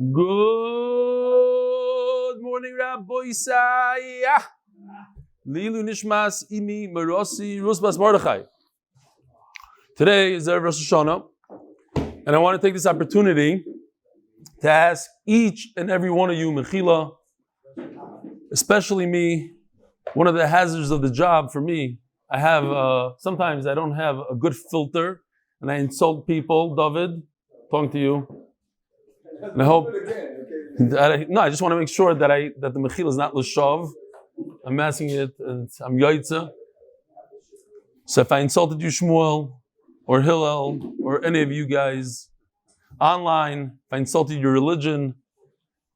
Good morning, Rabbi Isaiah. Lilu Nishmas Imi Marosi Rusbas Mordechai. Today is Rosh Shana, and I want to take this opportunity to ask each and every one of you, Mechila, especially me. One of the hazards of the job for me, I have sometimes I don't have a good filter, and I insult people. David, talking to you, and I hope. I just want to make sure that the Mechila is not l'shav. I'm asking it, and I'm Yaitza. So if I insulted you, Shmuel, or Hillel, or any of you guys online, if I insulted your religion,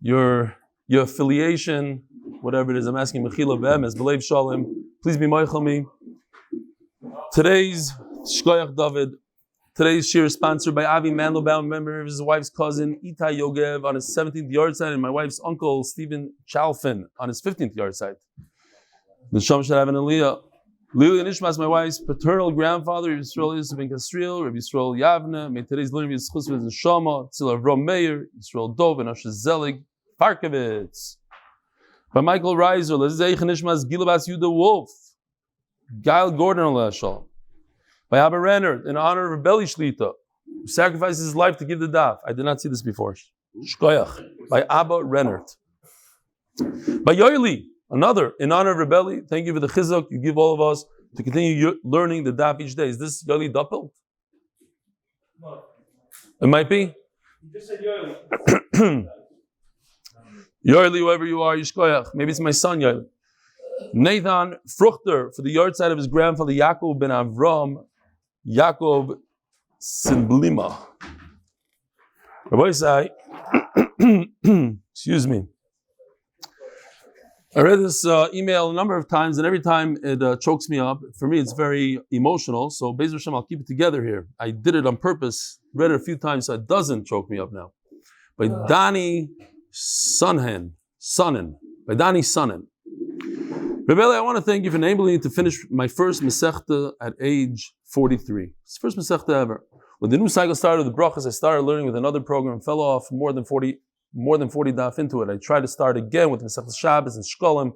your affiliation, whatever it is, I'm asking Mechila Be'emes, B'leiv Shalom, please be Meichel me. Today's Shkoyach David, today's shir is sponsored by Avi Mandelbaum, member of his wife's cousin Itay Yogev on his 17th yurtzheit, and my wife's uncle Steven Chalfin on his 15th yurtzheit. The Neshama should have an aliyah. Lili Nishmas, my wife's paternal grandfather, Yisroel ben Kasriel, Rabbi Yisroel Yavne. May today's learning be Zechus with Neshama, Tzirel Avrohom, Yisroel Tovah, and Zelig, Farkovits. By Michael Reiser, Lezech Nishmas Gilabas Yuda Wolf, Gail Gordon. By Abba Rennert, in honor of Reb Eli Shlita, who sacrificed his life to give the daf. I did not see this before. Shkoyach. By Abba Rennert. By Eli, another, in honor of Reb Eli, thank you for the chizuk you give all of us to continue learning the daf each day. Is this Eli Doppel? No. It might be? You just said Yoeli. Yoeli, whoever you are, Yishkoyach. Maybe it's my son, Yoeli. Nathan Fruchter, for the yurtzeit of his grandfather, Yaakov ben Avrohom, Yaakov Simblima. Rabbi say, excuse me. I read this email a number of times, and every time it chokes me up. For me, it's very emotional. So, Beitzah Hashem, I'll keep it together here. I did it on purpose. Read it a few times, so it doesn't choke me up now. By Dani Sonnen. By Dani Sonnen. Reb Eli, I want to thank you for enabling me to finish my first Masechta at age 43. It's the first Masechta ever. When the new cycle started with the brachas, I started learning with another program, fell off more than 40 daf into it. I tried to start again with Masechta Shabbos and Shkolim,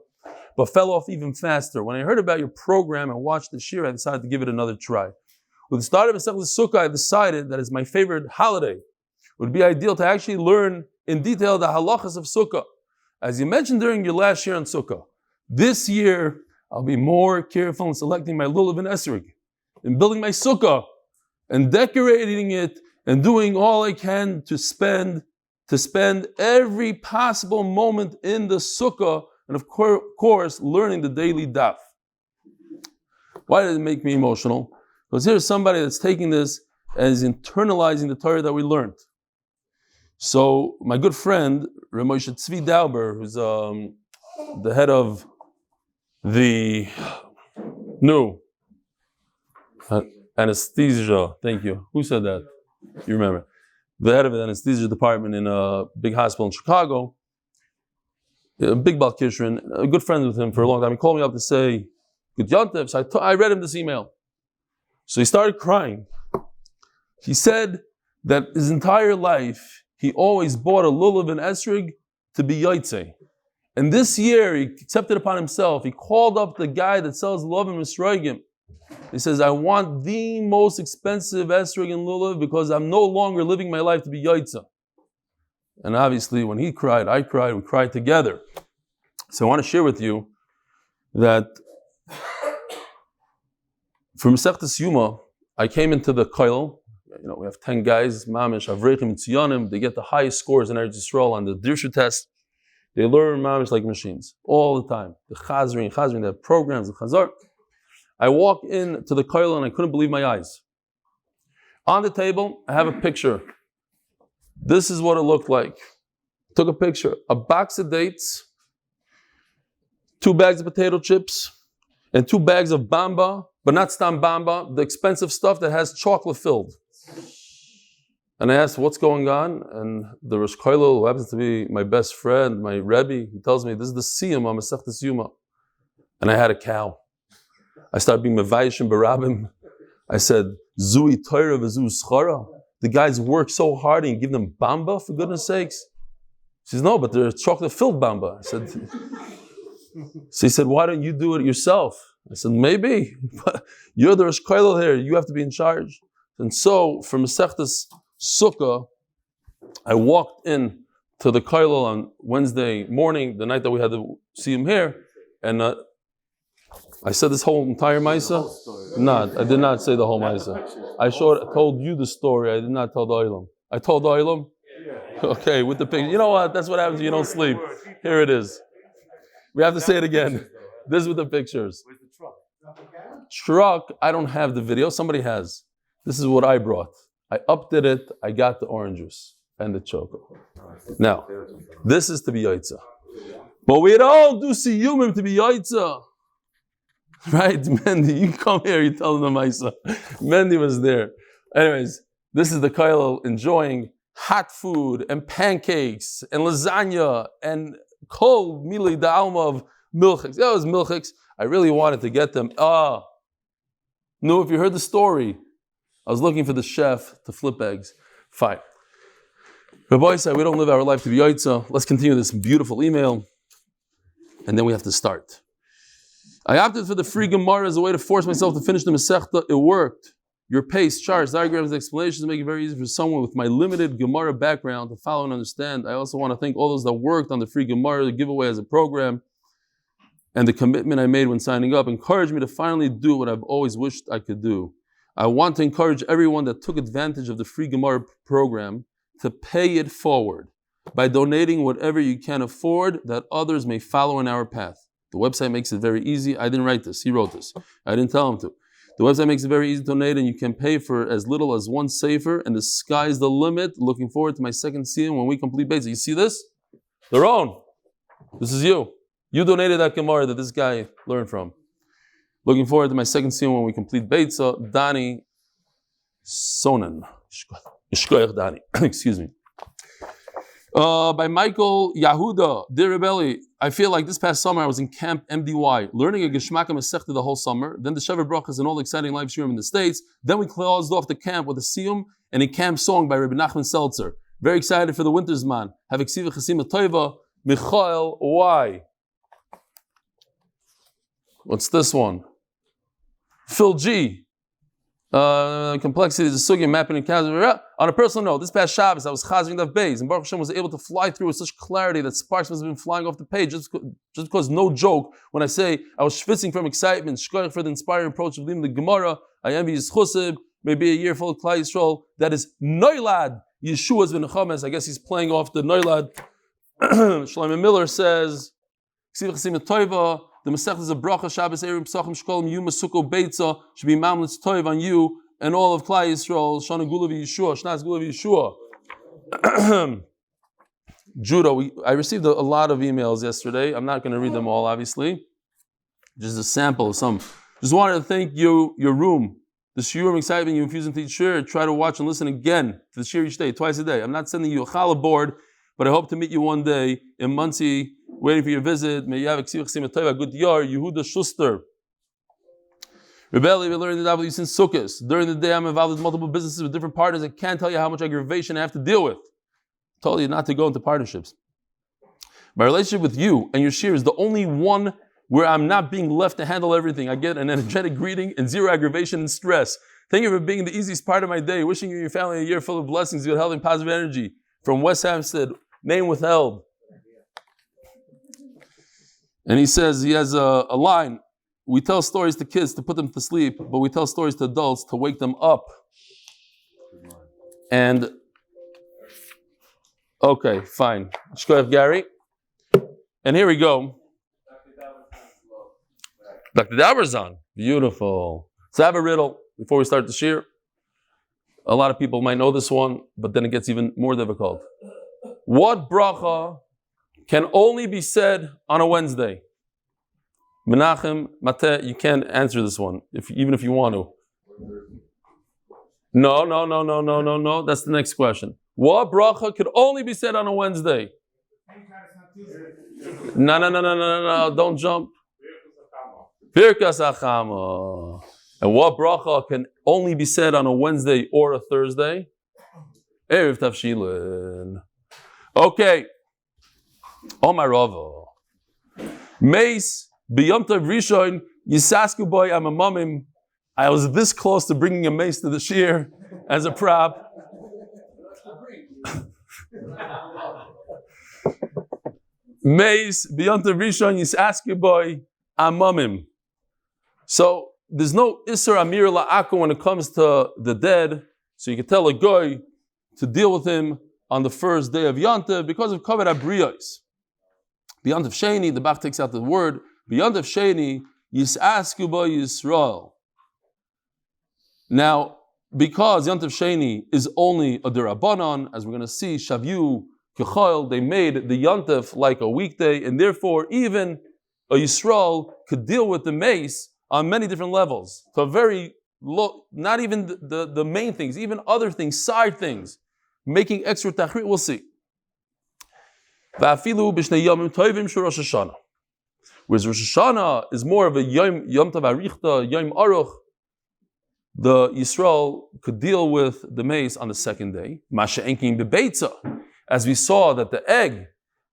but fell off even faster. When I heard about your program and watched the shir, I decided to give it another try. With the start of Masechta Sukkah, I decided that as my favorite holiday, it would be ideal to actually learn in detail the halachas of Sukkah. As you mentioned during your last year on Sukkah, this year, I'll be more careful in selecting my lulav and esrog, in building my sukkah, and decorating it, and doing all I can to spend every possible moment in the sukkah, and of course, learning the daily daf. Why did it make me emotional? Because here's somebody that's taking this and is internalizing the Torah that we learned. So, my good friend, Reb Moshe Tzvi Dauber, who's the head of the new anesthesia. Thank you. Who said that? You remember? The head of the anesthesia department in a big hospital in Chicago. A big Bal Kishrin, a good friend with him for a long time. He called me up to say, good Yontev. So I read him this email. So he started crying. He said that his entire life, he always bought a lulav and esrog to be yurtzheit. And this year, he accepted upon himself. He called up the guy that sells lulav and misroigim. He says, I want the most expensive esrog and lulav because I'm no longer living my life to be yurtzeit. And obviously, when he cried, I cried, we cried together. So I want to share with you that from Masechtas Yuma, I came into the koil. We have 10 guys, mamish, Avrohom and Tziyonim. They get the highest scores in Eretz Yisrael on the Dirshu test. They learn mamish like machines all the time. The chazrin, they have programs, the chazar. I walk into the koil and I couldn't believe my eyes. On the table, I have a picture. This is what it looked like. Took a picture. A box of dates, 2 bags of potato chips, and 2 bags of bamba, but not stam bamba, the expensive stuff that has chocolate filled. And I asked, what's going on? And the Rosh Koilel, who happens to be my best friend, my Rabbi, he tells me, this is the siyum on Masechtas Yuma. And I had a cow. I started being mevayish and barabim. I said, Zui Torah v'zu schara. The guys work so hard and you give them bamba, for goodness sakes. She says, no, but they're chocolate-filled bamba. I said, so he said, why don't you do it yourself? I said, maybe, but you're the Rosh Kollel here. You have to be in charge. And so, for Masechtas Sukkah, I walked in to the Kollel on Wednesday morning, the night that we had to see him here, and I said this whole entire Maisa? No, I did not say the whole Maisa. I told you the story. I did not tell the Olam. I told the Olam? Okay, with the picture. You know what? That's what happens when you don't sleep. Here it is. We have to say it again. This is with the pictures. Where's the truck? Truck, I don't have the video. Somebody has. This is what I brought. I updid it. I got the orange juice and the chocolate. Now, this is to be Yotza. But we don't do siyumim to be Yotza. Right? Mendy, you come here, you tell them the Maisa. Mendy was there. Anyways, this is the Kollel enjoying hot food and pancakes and lasagna and cold mili da'alma of milchiks. Yeah, it was milchiks. I really wanted to get them. No, if you heard the story, I was looking for the chef to flip eggs. Fine. Rabbi said, we don't live our life to be Yotza. Let's continue this beautiful email. And then we have to start. I opted for the free Gemara as a way to force myself to finish the Masechta. It worked. Your pace, charts, diagrams, and explanations make it very easy for someone with my limited Gemara background to follow and understand. I also want to thank all those that worked on the free Gemara, the giveaway as a program, and the commitment I made when signing up encouraged me to finally do what I've always wished I could do. I want to encourage everyone that took advantage of the free Gemara program to pay it forward by donating whatever you can afford that others may follow in our path. The website makes it very easy. I didn't write this. He wrote this. I didn't tell him to. The website makes it very easy to donate, and you can pay for as little as one sefer, and the sky's the limit. Looking forward to my second siyum when we complete Beitzah. You see this? Their own. This is you. You donated that Gemara that this guy learned from. Looking forward to my second siyum when we complete Beitzah. Dani Sonen. Ishkoyach Dani. Excuse me. By Michael Yahuda, dear Reb Eli, I feel like this past summer I was in camp MDY, learning a Geshmaka Masechta the whole summer. Then the Shever Brachas and all the exciting live shiurim in the States. Then we closed off the camp with a siyum and a camp song by Rabbi Nachman Seltzer. Very excited for the winter's man. Have Ksiva Chasima Tovah, Michael Y. What's this one? Phil G. Complexity is a sugya mapping and Kasriel. On a personal note, this past Shabbos I was chazing Daf Beis, and Baruch Hashem was able to fly through with such clarity that sparks must have been flying off the page. Just because, no joke, when I say I was schwitzing from excitement, shkoyach for the inspiring approach of leading the Gemara, I envy Yisroel, maybe a year full of Klal Yisrael. That is Noilad Yeshuos v'nechames. I guess he's playing off the Noilad. Shlomo Miller says, Ksiv Chasim Tovah. The Masechta is a bracha, Shabbos, Erim, Psachim, Shkolim, Yuma, Sukkot, Beitzah, should be Mamletz Toiv on you and all of Klal Yisrael, Shana Gula v'Yeshua, Shnaz Gula v'Yeshua. Judah, I received a lot of emails yesterday. I'm not going to read them all, obviously. Just a sample of some. Just wanted to thank you, your room, the shiurim excitement you infuse into each shir. Try to watch and listen again to the shir each day, twice a day. I'm not sending you a challah board, but I hope to meet you one day in Muncie. Waiting for your visit. May you have a good yar. Yehuda Schuster. Reb Eli, we learned the W since Sukkot. During the day, I'm involved with multiple businesses with different partners. I can't tell you how much aggravation I have to deal with. I told you not to go into partnerships. My relationship with you and your shir is the only one where I'm not being left to handle everything. I get an energetic greeting and zero aggravation and stress. Thank you for being the easiest part of my day. Wishing you and your family a year full of blessings, good health, and positive energy. From West Hampstead, name withheld. And he says, he has a line, we tell stories to kids to put them to sleep, but we tell stories to adults to wake them up. And, okay, fine. Shkoyach Gary. And here we go. Dr. Daberzon. Beautiful. So I have a riddle before we start the shir. A lot of people might know this one, but then it gets even more difficult. What bracha can only be said on a Wednesday? Menachem, Mateh, you can't answer this one, even if you want to. No. That's the next question. What bracha could only be said on a Wednesday? No. Don't jump. Birkas Achama. And what bracha can only be said on a Wednesday or a Thursday? Erev Tavshilin. Okay. Omar Rava. Meis b'yom tov rishon yisasku boy amamamim. I was this close to bringing a mace to the shir as a prop. Meis b'yom tov rishon yisasku boy amamim. So there's no Issur Amir La'ako when it comes to the dead. So you can tell a guy to deal with him on the first day of Yontev because of Kavod HaBriyos. B'Yontev Sheni, the Bach takes out the word. B'Yontev Sheni, Yisasku Bo Yisroel. Now, because Yontev Sheni is only a Derabanan, as we're going to see, Shavyu Kechol, they made the Yontev like a weekday, and therefore even a Yisroel could deal with the mace on many different levels. To a very low, not even the main things, even other things, side things, making extra tachrit, we'll see. Whereas Rosh Hashanah is more of a Yom Tov Arichta, Yom Aruch, the Yisroel could deal with the mace on the second day. Masha Enkin Beitzah, as we saw that the egg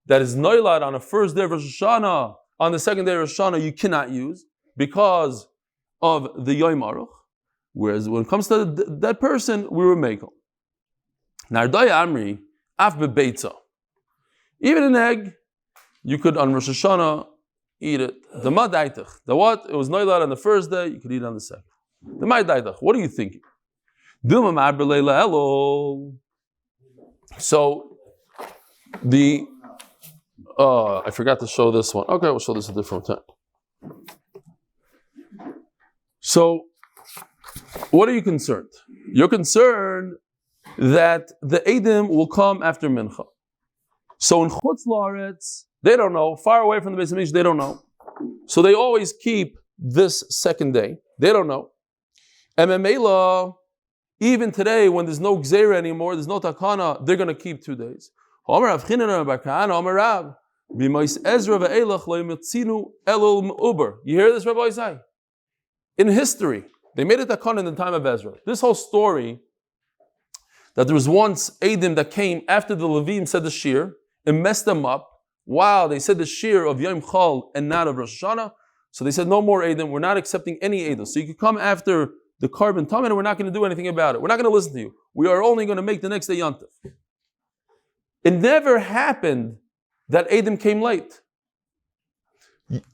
that is noilad on the first day of Rosh Hashanah, on the second day of Rosh Hashanah, you cannot use because of the Yom Aruch. Whereas when it comes to that person, we were mekel. Nardaya Amri, Af Beitzah. Even an egg, you could on Rosh Hashanah eat it. The Madaitach. The what? It was noilad on the first day, you could eat it on the second. The Madaitach. What are you thinking? So the I forgot to show this one. Okay, we'll show this a different time. So, what are you concerned? You're concerned that the Eidim will come after Mincha. So in Chutz La'aretz, they don't know. Far away from the Beis Hamikdash, they don't know. So they always keep this second day. They don't know. And Memela, even today, when there's no Gzeira anymore, there's no Takana, they're going to keep 2 days. You hear this, Rabbi Isai? In history, they made it takana in the time of Ezra. This whole story, that there was once Eidim that came after the Levim said the shir, and messed them up. Wow, they said the shir of Yom Chol and not of Rosh Hashanah. So they said, no more Eidim, we're not accepting any Eidim. So you can come after the carbon Tamid and we're not going to do anything about it. We're not going to listen to you. We are only going to make the next day Yontif. It never happened that Eidim came late.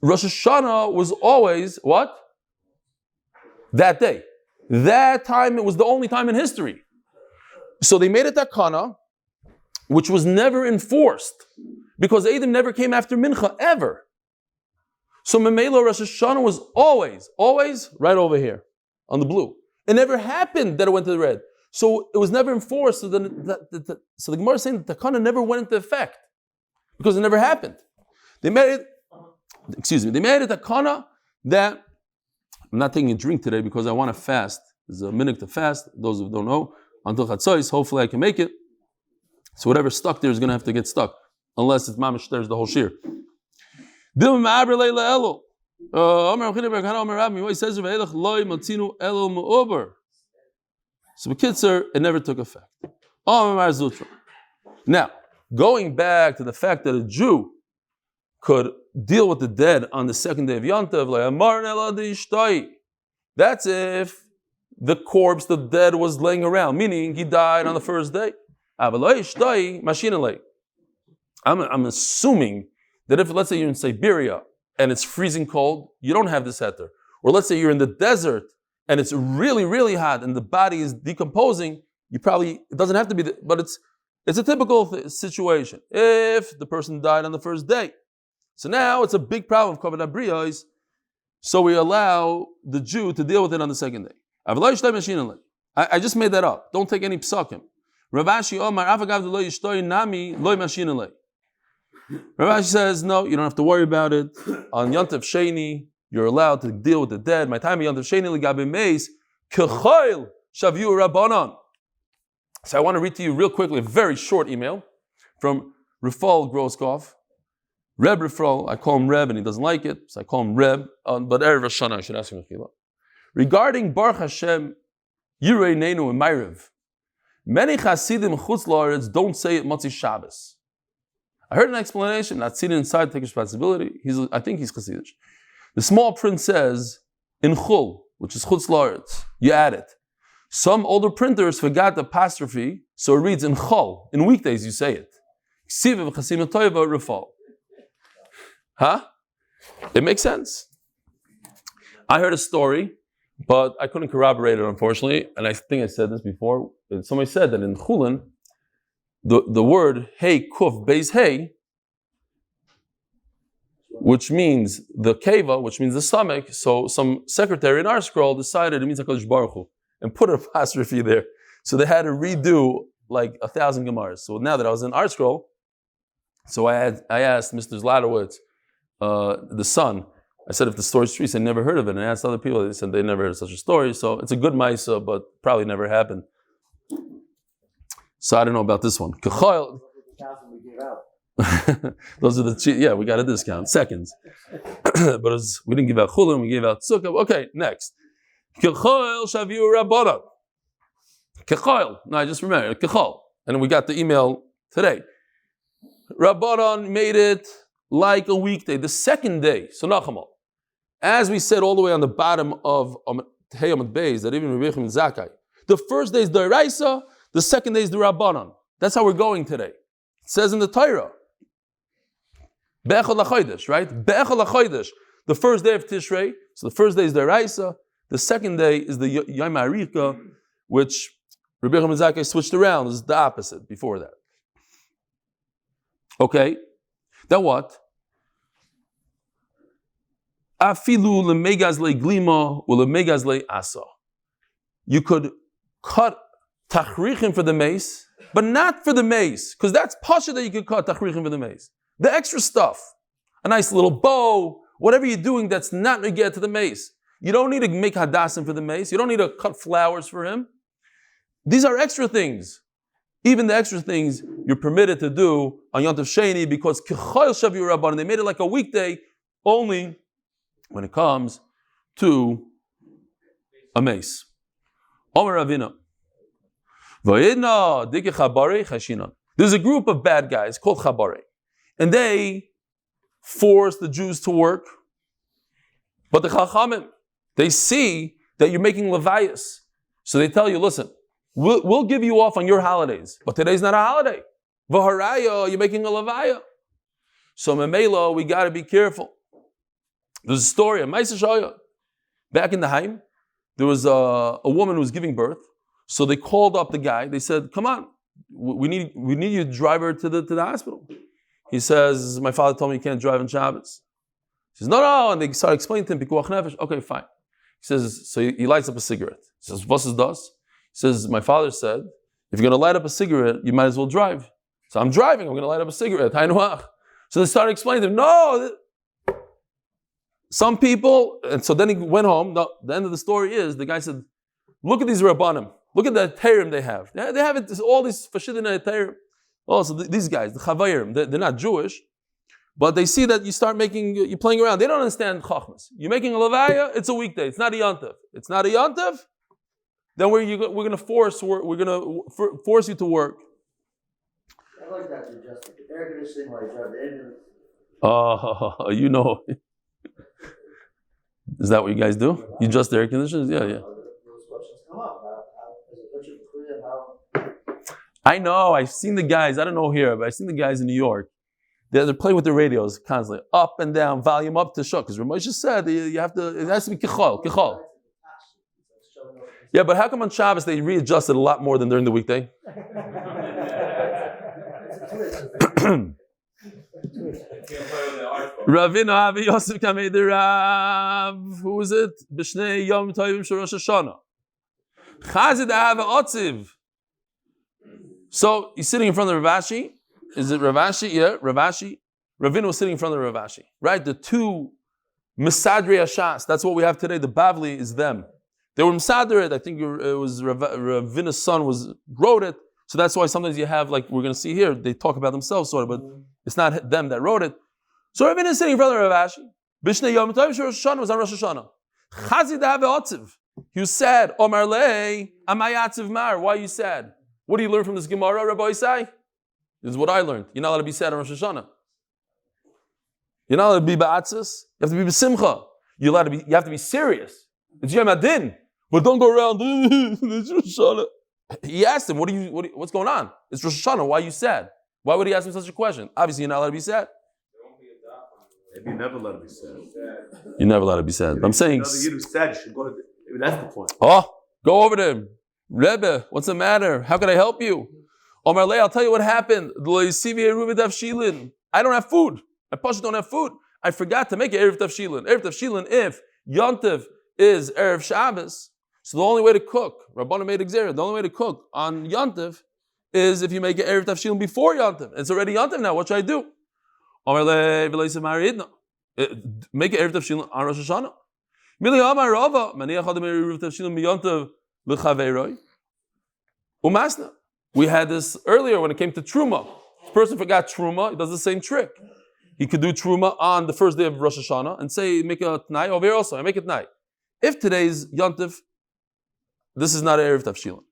Rosh Hashanah was always, what? That day. That time, it was the only time in history. So they made it takana, which was never enforced, because Eidim never came after Mincha, ever. So Memela Rosh Hashanah was always right over here, on the blue. It never happened that it went to the red. So it was never enforced, so the Gemara is saying that takana never went into effect, because it never happened. They made it takana that, I'm not taking a drink today because I want to fast. There's a minute to fast, those who don't know, until Chatzos, hopefully I can make it. So whatever's stuck there is going to have to get stuck, unless it's mamish there's the whole shir. So b'kitzur, it never took effect. Now, going back to the fact that a Jew could deal with the dead on the second day of Yontev, that's if the corpse, the dead, was laying around, meaning he died on the first day. I'm assuming that if, let's say you're in Siberia and it's freezing cold, you don't have this heter. Or let's say you're in the desert and it's really, really hot and the body is decomposing, it doesn't have to be, but it's a typical situation. If the person died on the first day. So now it's a big problem of Kavod HaBriyos, so we allow the Jew to deal with it on the second day. I just made that up. Don't take any psakim. Ravashi says, no, you don't have to worry about it. On Yontev Sheni, you're allowed to deal with the dead. My time Yontev Sheni ligabe meis kechayil shavyu rabbanon. So I want to read to you real quickly a very short email from Rafal Groskov. Reb Rafal, I call him Reb and he doesn't like it, so I call him Reb, but Erev Shana, I should ask him. Regarding Baruch Hashem, Yirei Neinu and Ma'ariv, many Chasidim Chutz La'aretz don't say it Motzi Shabbos. I heard an explanation, not seen inside, take responsibility. I think he's Chassidish. The small print says, in chul, which is chutz la'aretz, you add it. Some older printers forgot the apostrophe, so it reads in chol. In weekdays you say it. Huh? It makes sense. I heard a story, but I couldn't corroborate it, unfortunately, and I think I said this before. Somebody said that in chulin, the word hey kuf beis hey, which means the keva, which means the stomach. So some secretary in our scroll decided it means HaKadosh Baruch Hu and put an apostrophe there. So they had to redo like 1,000 Gemaras. So now that I was in our scroll, so I asked Mr. Zlatowitz, the son, I said if the story's true, he said never heard of it. And I asked other people, they said they never heard of such a story. So it's a good Maisa, but probably never happened. So I don't know about this one. Those are we got a discount. Seconds. But we didn't give out chulin, we gave out sukkah. Okay, next. Kechol shaviu rabbanan. Kechol. No, I just remembered. Kechol. And we got the email today. Rabbanan made it like a weekday, the second day. So Nachamal. As we said all the way on the bottom of Amud Beis, that even Rebbe and Zakai. The first day is the Reiser, the second day is the Rabbanan. That's how we're going today. It says in the Torah. Be'echad l'chodesh, right? Be'echad l'chodesh. The first day of Tishrei. So the first day is the Reiser. The second day is the Yom Arika, which Rebbe and Zakai switched around. This is the opposite before that. Okay. Then what? Afilu lemegazle glima or lemegazle asa. You could cut tachrichim for the mace, but not for the mace, because that's pasha that you could cut tachrichim for the mace. The extra stuff, a nice little bow, whatever you're doing that's not going to get to the mace. You don't need to make hadassim for the mace. You don't need to cut flowers for him. These are extra things. Even the extra things you're permitted to do on Yom Tov Sheni because Kechol Shavu Rabban, they made it like a weekday only when it comes to a mace. Omer Ravina. There's a group of bad guys called Chabare, and they force the Jews to work. But the Chachamim, they see that you're making levayas, so they tell you, listen, we'll give you off on your holidays, but today's not a holiday. V'haraya, you're making a levaya. So memela, we got to be careful. There's a story, a Ma'aseh Shaya. Back in the Haim, there was a woman who was giving birth. So they called up the guy. They said, "Come on, we need you to drive her to the hospital." He says, "My father told me you can't drive on Shabbos." He says, "No," and they start explaining to him, "Pikuach nefesh." Okay, fine. He says, so he lights up a cigarette. He says, "Was is das?" He says, "My father said, if you're going to light up a cigarette, you might as well drive." So I'm driving. I'm going to light up a cigarette. So they started explaining to him, "No." Some people, and so then he went home. No, the end of the story is the guy said, "Look at these rabbanim. Look at the Tehillim they have. They have it. All these fashidim Tehillim. Also, these guys, the Chavayim, they're not Jewish, but they see that you're playing around. They don't understand Chachmas. You're making a levaya. It's a weekday. It's not a yontif. It's not a yontif. Then we're going to force you to work." I like that. You just air conditioning while you drive the ambulance. You know. Is that what you guys do? You just air conditioners? Yeah. Those questions come up. I know. I've seen the guys. I don't know here, but I've seen the guys in New York. They're playing with the radios constantly, up and down, volume up to shut. Because Ramosha just said you have to. It has to be kichol. Yeah, but how come on Shabbos they readjusted a lot more than during the weekday? Ravina Avi Yosef Kamei the Rav. Who is it? B'shnei Yom Tovim Shel Rosh Hashanah. Chazid Ava Otziv. So he's sitting in front of Ravashi. Is it Ravashi? Yeah, Ravashi. Ravina was sitting in front of Ravashi. Right? The two Misadrei Hashas. That's what we have today. The Bavli is them. They were Misadrei. I think it was Ravina's son wrote it. So that's why sometimes you have, like we're going to see here, they talk about themselves sort of, but it's not them that wrote it. So Ravina is sitting in front of Ravashi. B'shnei Yom Tovim Shel Rosh Hashanah was on Rosh Hashanah. Chazid Ava Otziv. He was sad. Omar Lei Amayatziv Mar. Why are you sad? What do you learn from this Gemara, Rabbi Isai? This is what I learned. You're not allowed to be sad on Rosh Hashanah. You're not allowed to be ba'atzis. You have to be b'simcha. You have to be serious. It's Yom Adin. But don't go around, it's Rosh Hashanah. He asked him, what's going on? It's Rosh Hashanah, why are you sad? Why would he ask him such a question? Obviously, you're not allowed to be sad. Maybe you're never allowed to be sad. You're never allowed to be sad. I'm saying... You're sad, you should go to that's the point. Oh, go over to him. Rebbe, what's the matter? How can I help you? Omar Lei, I'll tell you what happened. I don't have food. I Pasha don't have food. I forgot to make it Erev Tavshilin. Erev Tavshilin, if Yontiv is Erev Shabbos, so the only way to cook, Rabbana made Xer, the only way to cook on Yontiv is if you make it Erev Tavshilin before Yontiv. It's already Yontiv now. What should I do? Omar Lei, make it Erev Tavshilin on Rosh Hashanah. Mili Amar Rava, Maniach Adam Erev Tavshilin b'Yontiv l'Chaveiroi. Umasna. We had this earlier when it came to Truma. If a person forgot Truma, he does the same trick. He could do Truma on the first day of Rosh Hashanah and say, make a Tnai. Over here also, I make a Tnai. If today's Yontif, this is not an Erev Tavshilin.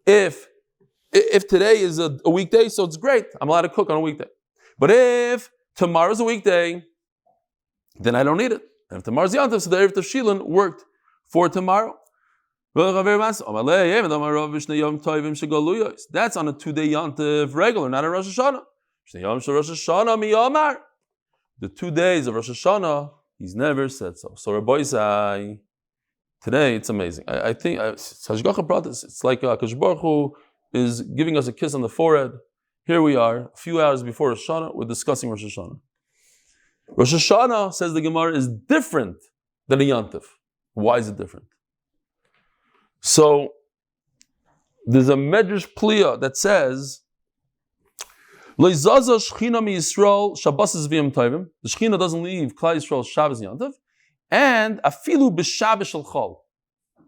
If today is a weekday, so it's great. I'm allowed to cook on a weekday. But if tomorrow's a weekday, then I don't need it. And if tomorrow's Yontif, so the Erev Tavshilin worked for tomorrow. That's on a 2-day Yontif regular, not a Rosh Hashanah. The 2 days of Rosh Hashanah, he's never said so. So Rabbi, today it's amazing. I think Hashgacha brought this. It's like Kadosh Baruch Hu is giving us a kiss on the forehead. Here we are, a few hours before Rosh Hashanah, we're discussing Rosh Hashanah. Rosh Hashanah, says the Gemara, is different than a Yontif. Why is it different? So there's a Medrash Pliya that says, the Shechina doesn't leave Klal Yisrael Shabbos Yantav, and afilu b'Shabbos shel Chol.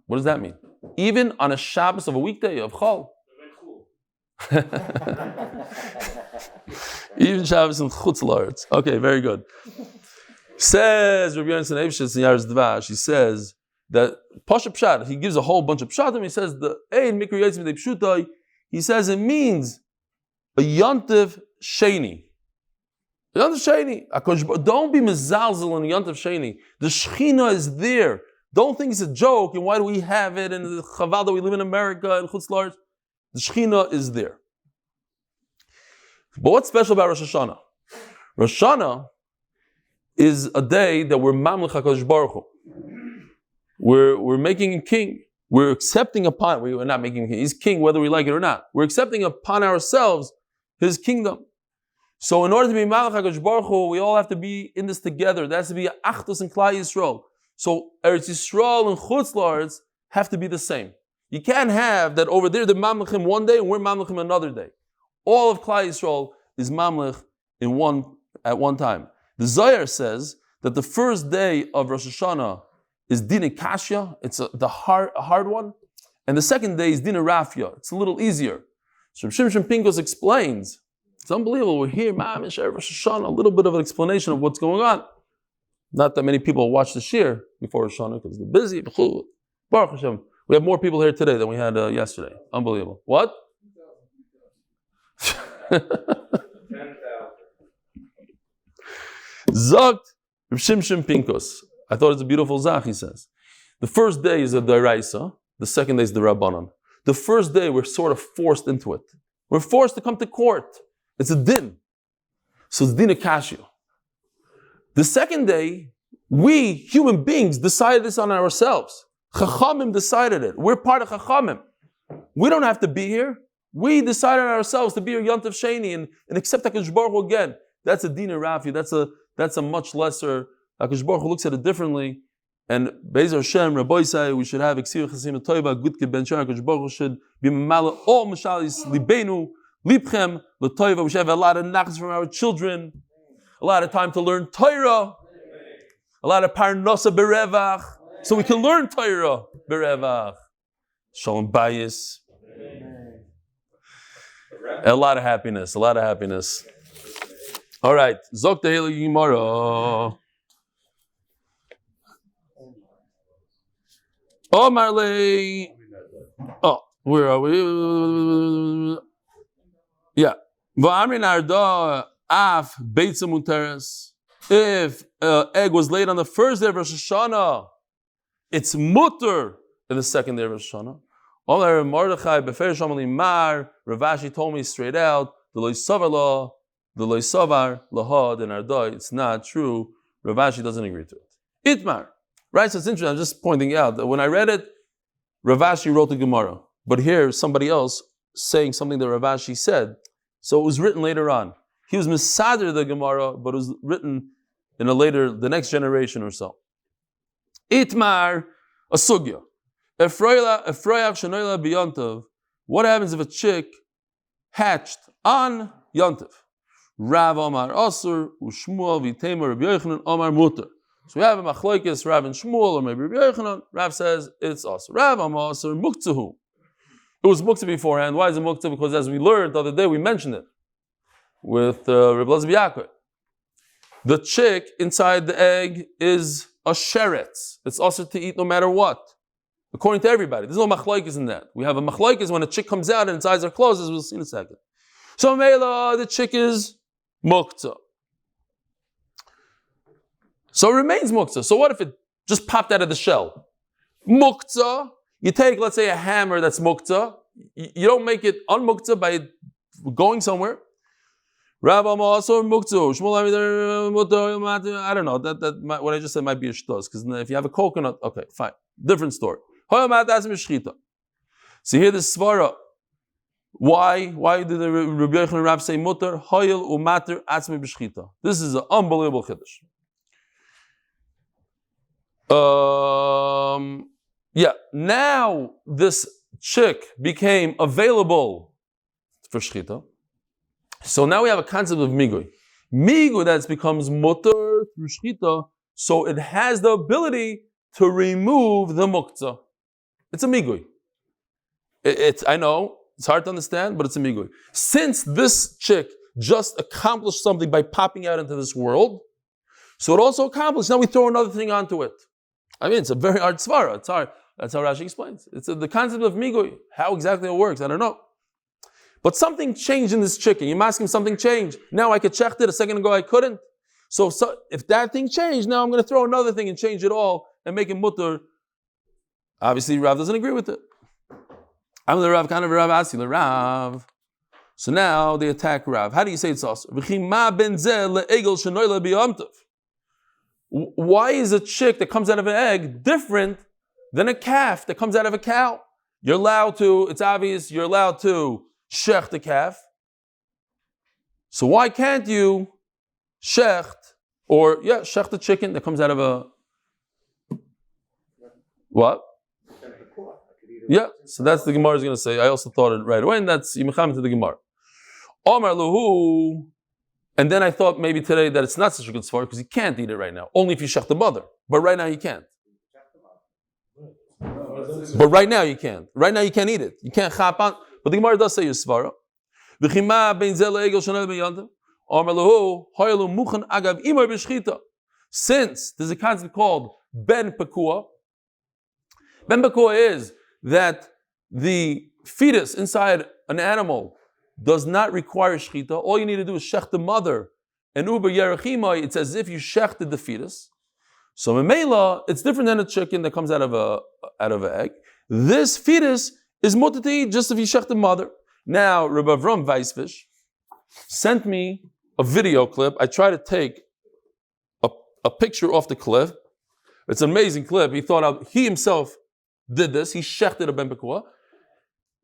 What does that mean? Even on a Shabbos of a weekday of Chol. Even Shabbos in Chutz La'aretz. Okay, very good. Says Rabbi Yonasan Eivshitz in Yaris Dvash, he says that Pasha Pshat, he gives a whole bunch of Pshatim, he says the Ein Mikri Yitzim Dei Pshutai, he says it means a Yontiv Sheni. Yontiv Sheni. Don't be mezalzel in Yontiv Sheni. The Shechina is there. Don't think it's a joke, and why do we have it, and the Chaval that we live in America, and Chutz La'aretz. The Shechina is there. But what's special about Rosh Hashanah? Rosh Hashanah is a day that we're Mamlech HaKadosh Baruch Hu. We're making him king. We're accepting upon, we're not making him king, he's king whether we like it or not. We're accepting upon ourselves his kingdom. So in order to be Mamlech HaKadosh Baruch Hu, we all have to be in this together. There has to be an Achdus in Klal Yisrael. So Eretz Yisrael and Chutz La'aretz have to be the same. You can't have that over there, the Mamlechim one day and we're Mamlechim another day. All of Klal Yisrael is Mamlech at one time. The Zohar says that the first day of Rosh Hashanah is Din Kashya, it's a hard one, and the second day is Din Rafya, it's a little easier. So Shimshon Pincus explains, it's unbelievable, we're here, Mamish, Rosh Hashanah, a little bit of an explanation of what's going on. Not that many people watch the shir before Rosh Hashanah because they're busy. Baruch Hashem. We have more people here today than we had yesterday. Unbelievable. What? 10,000. Zogt Reb Shimshon Pincus. I thought it's a beautiful zach, he says. The first day is a Reiser, the second day is the Rabbanan. The first day we're sort of forced into it. We're forced to come to court. It's a din. So it's din akashia. The second day, we human beings decided this on ourselves. Chachamim decided it. We're part of Chachamim. We don't have to be here. We decided ourselves to be a Yontif Sheni and accept HaKadosh Baruch Hu again. That's a din rafi. That's a much lesser. HaKadosh Baruch Hu looks at it differently. And Beitzah Hashem, Rabbi say we should have Issur Chasim Tovah, good ben Shana. HaKadosh Baruch Hu should be Mamala all Mishalis Libenu Libchem LeTovah. We should have a lot of nachas from our children, a lot of time to learn Torah, a lot of parnasa berevach, so we can learn Torah berevach. Shalom bayis. A lot of happiness, All right, Zok Tehillim Gemara. Oh, Marley. Oh, where are we? Yeah. Af Beitzah muteres. If egg was laid on the first day of Rosh Hashanah, it's mutter in the second day of Rosh Hashanah. Rav Ashi told me straight out, the loy savar lahad in Ardai. It's not true. Rav Ashi doesn't agree to it. Itmar. Right, so it's interesting. I'm just pointing out that when I read it, Rav Ashi wrote the Gemara. But here, somebody else saying something that Rav Ashi said. So it was written later on. He was misader the Gemara, but it was written in the next generation or so. Itmar, a sugya. What happens if a chick hatched on Yontif? Rav Omar Asur, Ushmuel V'Temer Rabbi Yochanan Omar Mutter. So we have a machlokes Rav and Shmuel or maybe Rabbi Yochanan. Rav says it's Asur. Rav Omar Asur Muktahu. It was muktzah beforehand. Why is it muktzah? Because as we learned the other day, we mentioned it with Reb Eli. The chick inside the egg is a sheretz. It's also to eat no matter what, according to everybody. There's no machlokes in that. We have a machlokes when a chick comes out and its eyes are closed, as we'll see in a second. So Mela, the chick is muktzah. So it remains muktzah. So what if it just popped out of the shell? Muktzah. You take, let's say, a hammer that's muktzah. You don't make it unmuktzah by going somewhere. Rabbi also muktzah. I don't know. That what I just said might be a shtos. Because if you have a coconut, okay, fine. Different story. So here this svara. Why did the Rabbi Yochanan Rab say mutter? Hoyel umater atzmi b'shchita. This is an unbelievable chiddush. Yeah, now this chick became available for shchita. So now we have a concept of migui. Migui that becomes mutter through shchita, so it has the ability to remove the muktzah. It's a migui. I know, it's hard to understand, but it's a migui. Since this chick just accomplished something by popping out into this world, so it also accomplished, now we throw another thing onto it. I mean, it's a very hard svara. It's hard. That's how Rashi explains. It's the concept of migui. How exactly it works, I don't know. But something changed in this chicken. You ask him something changed. Now I could check it. A second ago I couldn't. So if that thing changed, now I'm going to throw another thing and change it all and make it mutter. Obviously, Rav doesn't agree with it. I'm the Rav, kind of Rav Asi, the Rav. So now they attack Rav. How do you say it's also? Why is a chick that comes out of an egg different than a calf that comes out of a cow? You're allowed to, it's obvious, you're allowed to shecht the calf. So why can't you shecht the chicken that comes out of a what? Yeah, so that's the Gemara is going to say. I also thought it right away, and that's Yimacham to the Gemara. Omar Luhu, and then I thought maybe today that it's not such a good svara because you can't eat it right now. Only if you shech the mother. But right now you can't. But right now you can't. Right now you can't eat it. You can't chap on. But the Gemara does say your svara. Since there's a concept called ben pekua. Ben pekua is that the fetus inside an animal does not require shchita. All you need to do is shech the mother. And uber yerachimai, it's as if you shechted the fetus. So memela, it's different than a chicken that comes out of an egg. This fetus is mutter to eat just if you shech the mother. Now, Rabbi Avrohom Weisfish sent me a video clip. I tried to take a picture off the clip. It's an amazing clip. He himself did this. He shechted a ben pekua.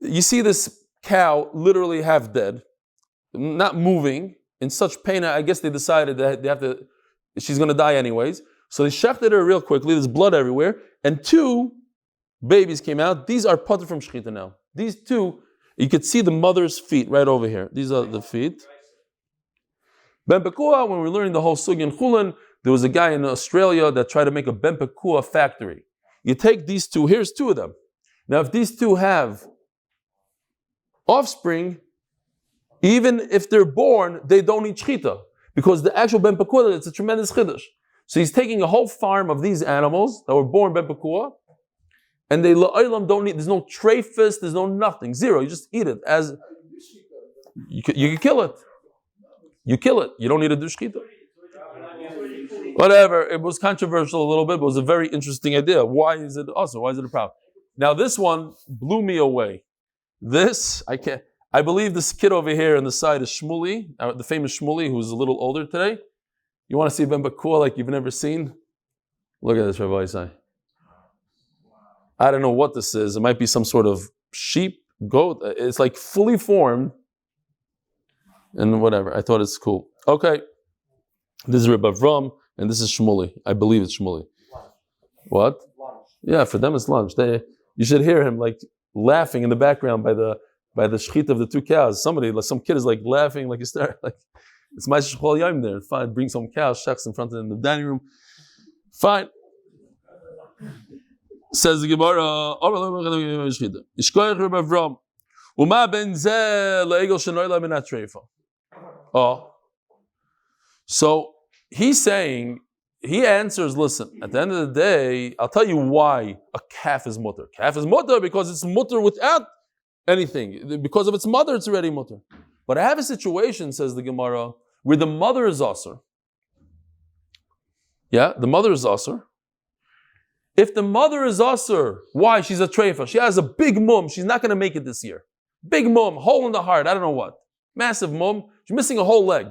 You see this cow literally half dead, not moving, in such pain. I guess they decided that she's going to die anyways. So they shechted her real quickly. There's blood everywhere. And 2 babies came out. These are pater from shechita now. These 2, you could see the mother's feet right over here. These are the feet. Ben pekua, when we were learning the whole sugi in Chulin, there was a guy in Australia that tried to make a ben pekua factory. You take these 2, here's 2 of them. Now if these 2 have offspring, even if they're born, they don't need shchita. Because the actual ben pekua, it's a tremendous chiddush. So he's taking a whole farm of these animals that were born ben pekua, and they la'olam don't need, there's no trephis, there's no nothing, zero, you just eat it as, You can kill it. You kill it. You don't need to do shchita. Whatever. It was controversial a little bit, but it was a very interesting idea. Why is it also? Why is it a problem? Now this one blew me away. This, I can't. I believe this kid over here on the side is Shmuli, the famous Shmuli, who's a little older today. You want to see Ben Bakua like you've never seen? Look at this, Rabbi Isai. I don't know what this is. It might be some sort of sheep, goat. It's like fully formed. And whatever. I thought it's cool. Okay. This is Reb Avrohom, and this is Shmuli. I believe it's Shmuli. What? Yeah, for them it's lunch. You should hear him like laughing in the background by the shchita of the two cows. Some kid is like laughing like it's my shchol yom there. Fine, bring some cows, shechs in front of them in the dining room. Fine. Says the Gemara, oh. So he's saying, he answers, listen, at the end of the day, I'll tell you why a calf is mutter. Calf is mutter because it's mutter without anything. Because of its mother, it's already mutter. But I have a situation, says the Gemara, where the mother is asur. Yeah, the mother is asur. If the mother is asur, why? She's a treifa. She has a big mum. She's not going to make it this year. Big mum, hole in the heart, I don't know what. Massive mum. She's missing a whole leg.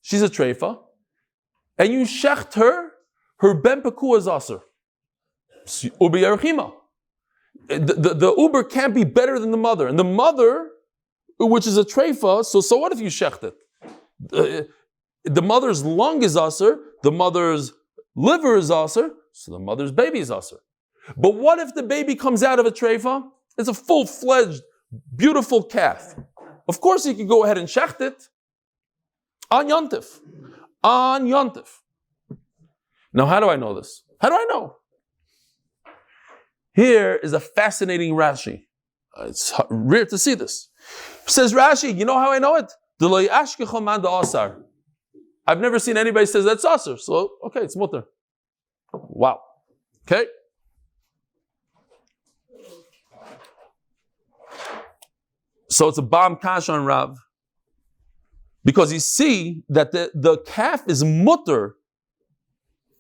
She's a treifa. And you shecht her ben pekua is asur. Uber yarchima. The uber can't be better than the mother. And the mother, which is a treifa, so what if you shecht it? The mother's lung is asur, the mother's liver is asur, so the mother's baby is asur. But what if the baby comes out of a treifa? It's a full-fledged, beautiful calf. Of course you can go ahead and shecht it. On Yontif. On Yontif. Now how do I know this? How do I know? Here is a fascinating Rashi. It's rare to see this. Says Rashi, you know how I know it? I've never seen anybody says that's asur. So, okay, it's mutter. Wow. Okay. So it's a bomb kash on Rav. Because you see that the calf is mutter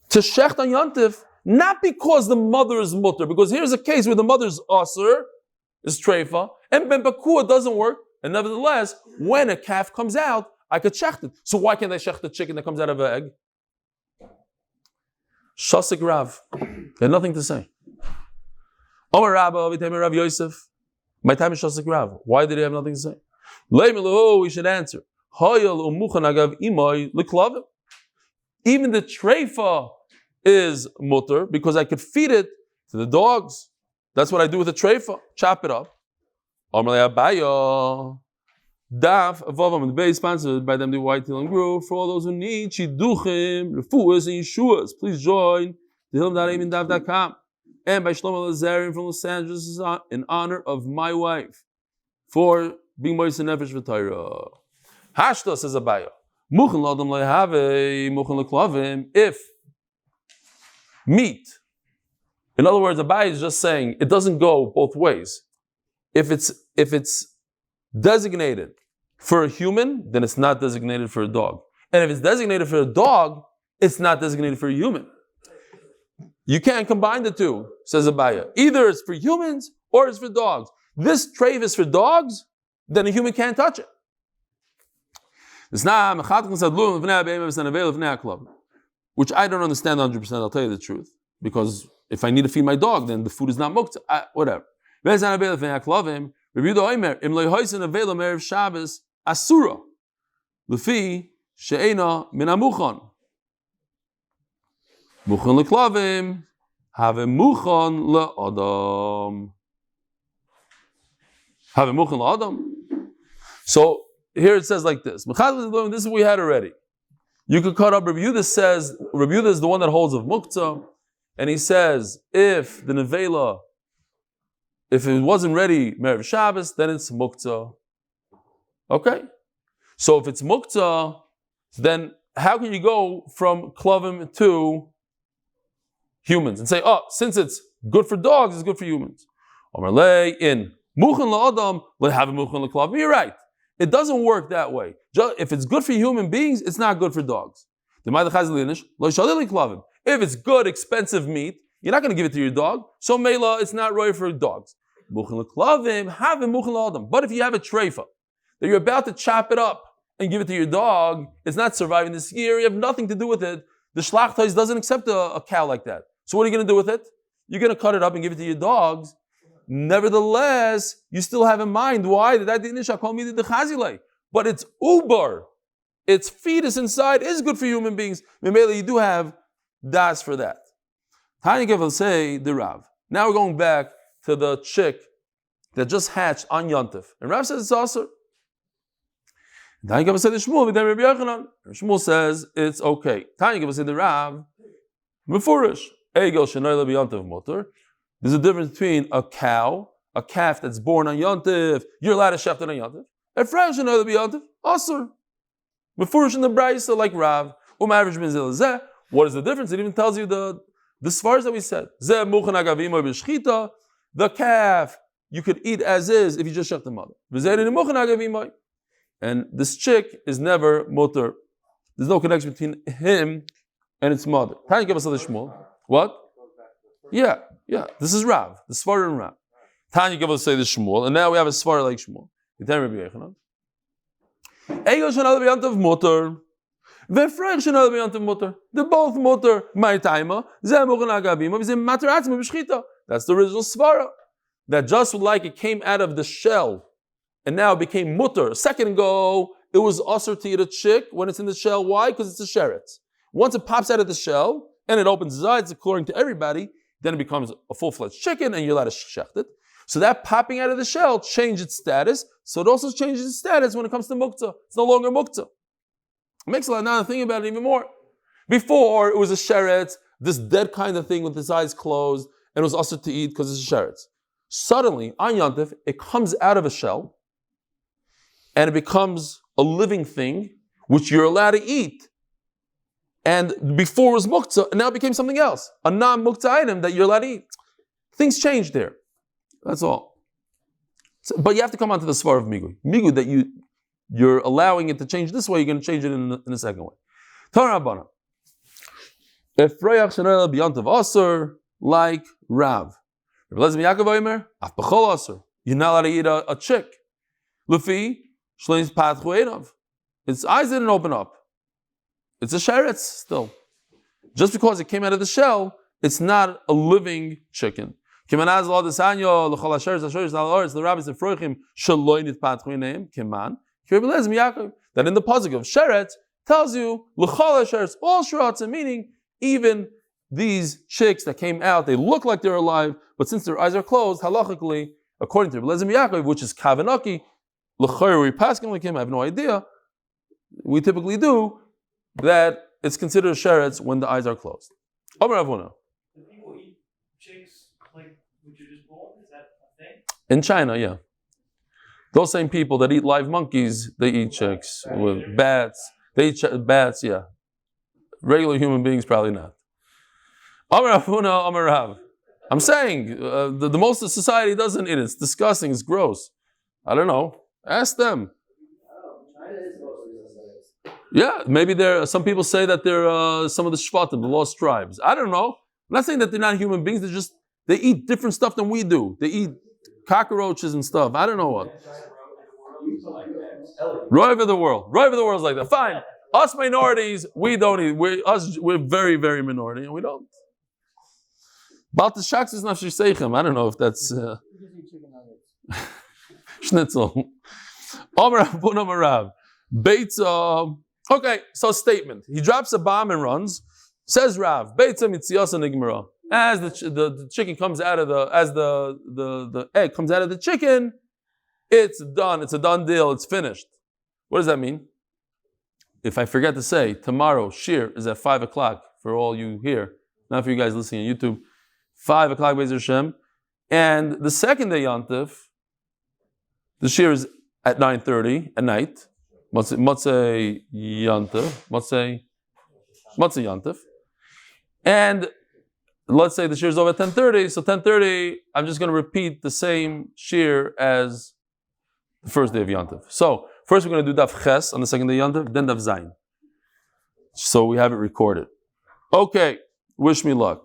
to shecht on Yontif, not because the mother is mutter, because here's a case where the mother's asur, is treifa, and ben bakua doesn't work, and nevertheless, when a calf comes out, I could shecht it. So why can't I shecht the chicken that comes out of an egg? Shasik Rav. They had nothing to say. Omar Rabba, Rav Yosef. My time is Shasik Rav. Why did he have nothing to say? We should answer. Even the treifa is mutter because I could feed it to the dogs. That's what I do with the treifa. Chop it up. Daf Yomi Beis sponsored by the MDY Tehillim group for all those who need Shidduchim, Refuas and Yeshuos. Please join Tehillim.com and by Shlomo Lazarian from Los Angeles in honor of my wife for being Moise Nefesh V'Torah. Hashta says Abaya. Muchen l'adam le'havei, muchen l'klavim. If meat, in other words, Abaya is just saying it doesn't go both ways. If it's designated for a human, then it's not designated for a dog. And if it's designated for a dog, it's not designated for a human. You can't combine the two, says Abaya. Either it's for humans or it's for dogs. This treif is for dogs, then a human can't touch it. Which I don't understand 100%, I'll tell you the truth. Because if I need to feed my dog, then the food is not muktzah. Whatever. Asura. Lefi she'ena min amuchon. Muchon leklavim have muchon le'adam. Have muchon le'adam. So here it says like this. This is what we had already. You could cut up. Reb Yehuda is the one that holds of muktzah, and he says if the nevela, if it wasn't ready Merev Shabbos, then it's muktzah. Okay? So if it's muktzah, then how can you go from klavim to humans and say, oh, since it's good for dogs, it's good for humans? In muchen la'adam, have muchen leklavim. You're right. It doesn't work that way. If it's good for human beings, it's not good for dogs. If it's good, expensive meat, you're not going to give it to your dog. So Mela, it's not right for dogs. But if you have a treifa, that you're about to chop it up and give it to your dog, it's not surviving this year, you have nothing to do with it. The shlachtais doesn't accept a cow like that. So what are you going to do with it? You're going to cut it up and give it to your dogs. Nevertheless, you still have in mind why that but it's ubar. Its fetus inside is good for human beings. You do have das for that. Tanya Gevel say the Rav. Now we're going back to the chick that just hatched on Yontif. And Rav says it's also. Tanya Gevel say the Shmuel, but then Rabbi Yochanan. Shmuel says it's okay. Tanya Gevel say the Rav. Mefurish. Egel shenoyle b'Yontif motor. There's a difference between a cow, a calf that's born on Yontif. You're allowed to shecht it on Yontif. A fresh shenoyle b'Yontif. Asur. Mefurish in the Beitzah like Rav. Average ben zeh. What is the difference? It even tells you the svars that we said. The calf you could eat as is if you just shech the mother. And this chick is never mutter. There's no connection between him and its mother. Can you give us a Shmuel? What? Yeah. This is Rav. The svar and Rav. Tanya give us say the Shmuel, and now we have a svar like Shmuel. They're both mutter. My timer. That's the original svara. That just like it came out of the shell and now it became mutter. A second ago, it was usher to eat a chick when it's in the shell. Why? Because it's a sheret. Once it pops out of the shell and it opens its eyes, according to everybody, then it becomes a full-fledged chicken and you're allowed to shecht it. So that popping out of the shell changed its status. So it also changes its status when it comes to muktzah. It's no longer muktzah. It makes a lot now to think about it even more. Before, it was a sheret, this dead kind of thing with its eyes closed, and it was usher to eat because it's a sheret. Suddenly, on Yontif, it comes out of a shell, and it becomes a living thing, which you're allowed to eat. And before it was muktzah, and now it became something else. A non-muktzah item that you're allowed to eat. Things changed there. That's all. So, but you have to come on to the svar of Migu. Migu that you're allowing it to change this way, you're going to change it in the second way. Tarabana. If Rayach Shanayla beyond of Asur, like Rav. You're not allowed to eat a chick. Lufi, Shleim's path chuenav. Its eyes didn't open up. It's a sheretz still. Just because it came out of the shell, it's not a living chicken. The rabbis said, that in the pasuk of sheret tells you all sheratzim, meaning even these chicks that came out, they look like they're alive, but since their eyes are closed, halachically, according to Reb Eli, which is kavanaki, l'chayr we paskin like him, I have no idea. We typically do that. It's considered sherets when the eyes are closed. Amar Avuna. Do people eat chicks like which are just born? Is that a thing? In China, yeah. Those same people that eat live monkeys, they eat chicks. With bats, they eat bats, yeah. Regular human beings, probably not. Amar Avuna, Amar Rav. I'm saying, the most of society doesn't eat it. It's disgusting, it's gross. I don't know. Ask them. Yeah, maybe some people say that they're some of the Shvatim, the lost tribes. I don't know. I'm not saying that they're not human beings, they eat different stuff than we do. They eat cockroaches and stuff. I don't know what. Roiv of the world. Roiv of the world is like that. Fine. Us minorities, we don't eat. We're very, very minority, and we don't. About the shaks is nafshi seichem. I don't know if that's schnitzel. Omer Abun Omer Rav. Beitzah. Okay, so statement. He drops a bomb and runs. Says Rav. Beitzah mitziyasa nigmara. As the chicken comes out of the egg comes out of the chicken, it's done. It's a done deal. It's finished. What does that mean? If I forget to say, tomorrow shir is at 5:00 for all you here. Not for you guys listening on YouTube. 5:00 B'ezras Hashem, and the second day Yontif, the shir is at 9:30 at night. Motzei Yontif, and let's say the shir is over at 10:30. So 10:30, I'm just going to repeat the same shir as the first day of Yontif. So First, we're going to do Daf Ches on the second day Yontif, then Daf Zayin. So we have it recorded. Okay, wish me luck.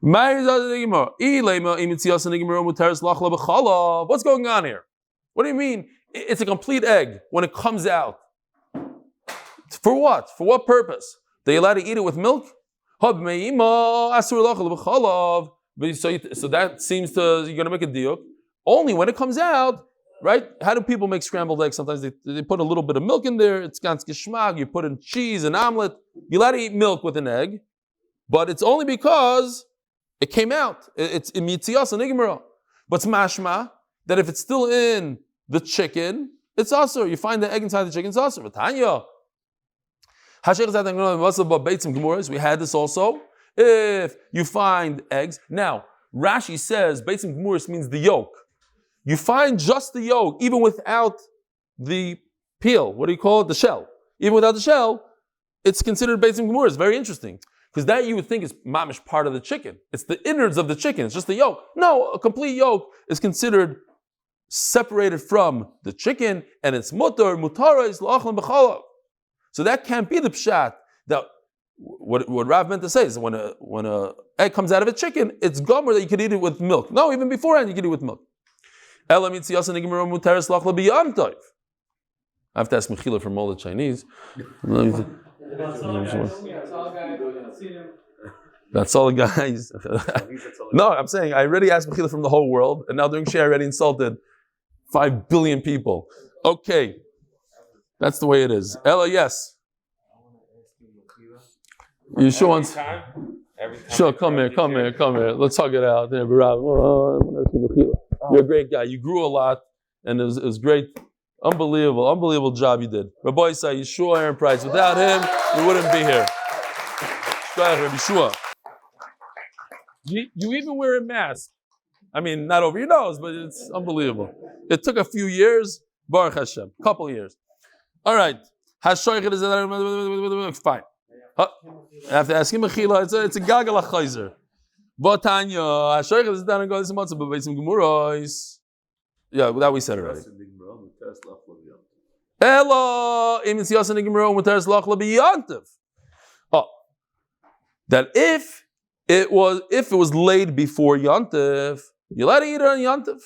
What's going on here? What do you mean? It's a complete egg when it comes out. For what? For what purpose? They allowed to eat it with milk? So that seems to, you're going to make a deal. Only when it comes out, right? How do people make scrambled eggs? Sometimes they put a little bit of milk in there. It's ganz geschmack. You put in cheese and omelet. You're allowed to eat milk with an egg, but it's only because it came out. It's in mitzias and igmara. But it's mashma that if it's still in the chicken, it's also. You find the egg inside the chicken, it's also. We had this also. If you find eggs. Now, Rashi says Beitzim Gemuris means the yolk. You find just the yolk, even without the peel. What do you call it? The shell. Even without the shell, it's considered Beitzim Gemuris. Very interesting. Because that you would think is mamish part of the chicken. It's the innards of the chicken. It's just the yolk. No, a complete yolk is considered separated from the chicken, and it's mutara is la'achlan b'chalav. So that can't be the pshat. That what Rav meant to say is when a egg comes out of a chicken, it's gomer that you could eat it with milk. No, even beforehand you could eat it with milk. I have to ask Mechila from all the Chinese. That's all the guys. No, I'm saying I already asked Mechila from the whole world, and now during Shia I already insulted 5 billion people. Okay, that's the way it is. Ella, yes. You sure wants? Sure, come here. Let's hug it out. There, you're a great guy. You grew a lot, and it was great. Unbelievable job you did. Rabbi Yisroel Aaron Price. Without him, we wouldn't be here. You even wear a mask. I mean, not over your nose, but it's unbelievable. It took a few years. Baruch Hashem. Couple years. All right. Fine. I have to ask him Mechila. It's a gagal achayzer. Botanya. Hashoich is down and go this month, but Beitzim Gemuros. Yeah, that we said already. Ella imitziyas and Gemuro muteres lachla biyantiv. Oh, that if it was laid before Yantiv, you let it eat it on Yantiv.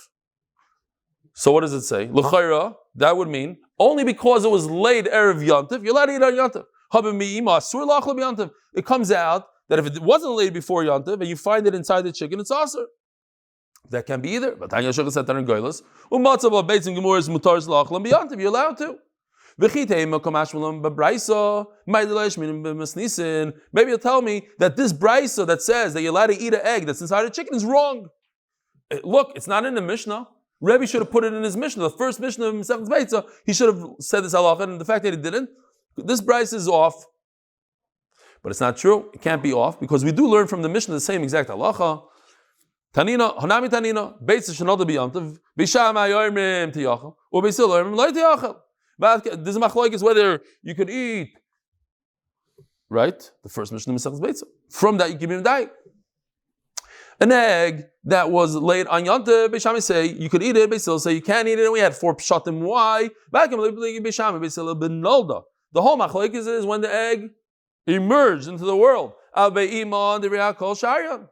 So what does it say? L'chayra, that would mean only because it was laid erev Yantiv, you let it eat on Yantiv. It comes out that if it wasn't laid before Yantiv and you find it inside the chicken, it's Asur. That can be either. But Tanya Shechus Satan and Goylas. Umatzah Beitzim Gemuris Mutaris Lachlam B'Yantiv. You're allowed to. Maybe you'll tell me that this Beitzah that says that you're allowed to eat an egg that's inside a chicken is wrong. Look, it's not in the Mishnah. Rebbe should have put it in his Mishnah. The first Mishnah of Masechet Beitzah, he should have said this halacha, and the fact that he didn't, this Beitzah is off. But it's not true. It can't be off because we do learn from the Mishnah the same exact halacha. Tanina, Hanami Tanina, Beitzah Shanoda B'Yantiv, B'Shama Yormim Tiyachal, or B'Sil Yormim Lo Tiyachal. There's a machlokes is whether you could eat, right? The first Mishnah of Masechet Beitzah. From that you give him diet. An egg that was laid on Yantiv, B'Shama say you could eat it, B'Sil say you can't eat it, and we had 4 pshatim. Why? Back in B'Shama, B'Sil B'Nolda. The whole machlokes is when the egg emerged into the world. Al Be'iman D'Riakol Sharian.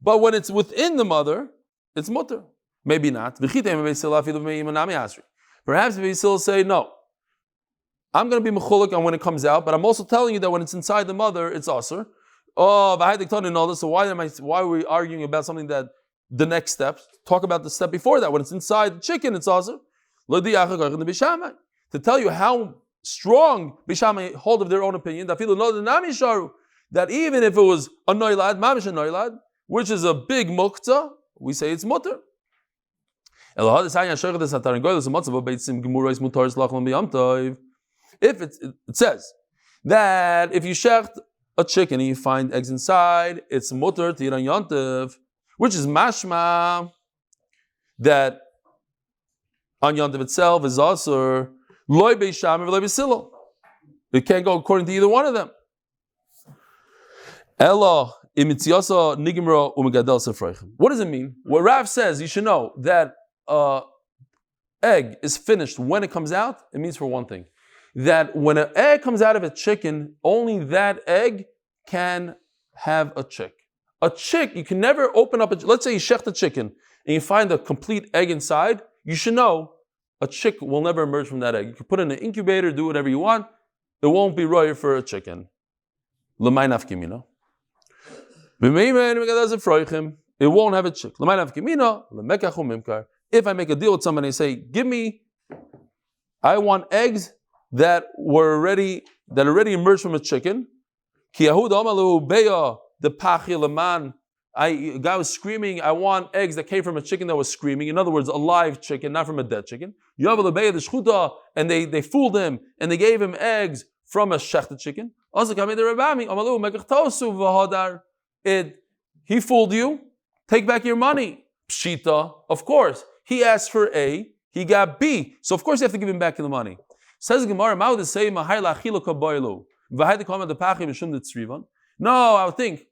But when it's within the mother, it's mutter. Maybe not. Perhaps if you still say, no, I'm going to be mechuluk on when it comes out, but I'm also telling you that when it's inside the mother, it's asur. Oh, and all this. So why are we arguing about something that the next step? Talk about the step before that. When it's inside the chicken, it's asur. To tell you how strong Bishama hold of their own opinion, that even if it was a noilad, mamish a noilad, which is a big muktzah, we say it's mutter. If it says that if you shecht a chicken and you find eggs inside, it's mutter to eat on Yontiv, which is mashma that on Yontiv itself is asur loy beisham or loy beisilo. It can't go according to either one of them. Ella. What does it mean? What Rav says, you should know that egg is finished when it comes out, it means for one thing, that when an egg comes out of a chicken, only that egg can have a chick. A chick, you can never open up let's say you shecht a chicken and you find a complete egg inside, you should know a chick will never emerge from that egg. You can put it in an incubator, do whatever you want, it won't be royer for a chicken. L'may nafkimina. It won't have a chick. If I make a deal with somebody and say, I want eggs that already emerged from a chicken. The guy was screaming, I want eggs that came from a chicken that was screaming. In other words, a live chicken, not from a dead chicken. And they fooled him and they gave him eggs from a shechted chicken. He fooled you, take back your money. Pshita, of course. He asked for A, he got B. So of course you have to give him back the money. Says Gemara, no, I would think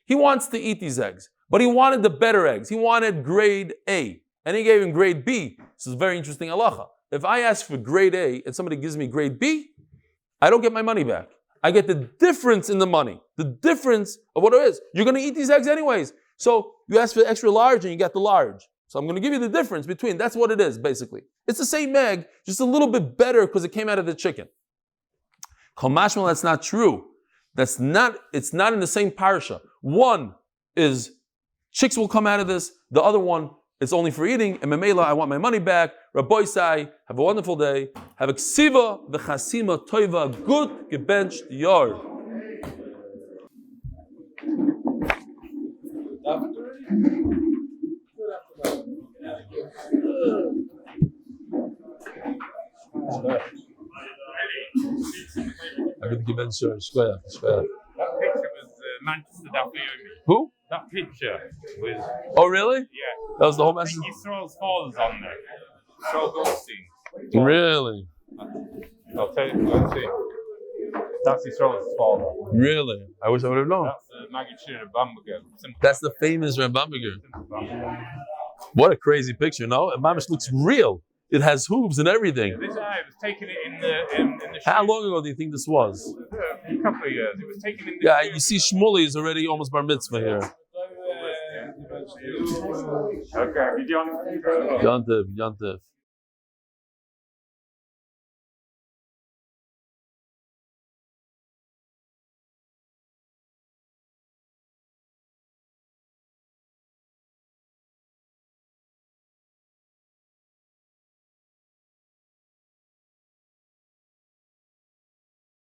he wants to eat these eggs, but he wanted the better eggs. He wanted grade A, and he gave him grade B. This is very interesting halacha. If I ask for grade A and somebody gives me grade B, I don't get my money back. I get the difference in the money, the difference of what it is. You're going to eat these eggs anyways. So you ask for extra large and you get the large. So I'm going to give you the difference between, that's what it is basically. It's the same egg, just a little bit better because it came out of the chicken. Kol mashmal, that's not true. It's not in the same parasha. One is chicks will come out of this. The other one, it's only for eating. And memela, I want my money back. Rabbi say, have a wonderful day. Have a ksiva v'chasima toiva, good gebenched yard. That picture was Manchester Daf Yomi. Who? That picture was. Oh, really? Yeah. That was the whole message? Yisroel's father's on there. Yisroel Goldstein. Really? I'll tell you, let's see. That's Yisroel's father. Really? I wish I would have known. That's the Magid of Bamberger. That's the famous Reb Bamberger. What a crazy picture, no? And Mamish looks real. It has hooves and everything. Yeah, this guy was taking it in the How long ago do you think this was? A couple of years. It was taken in the Yeah, you see Shmuley is already almost bar mitzvah here. Okay, Yantiv.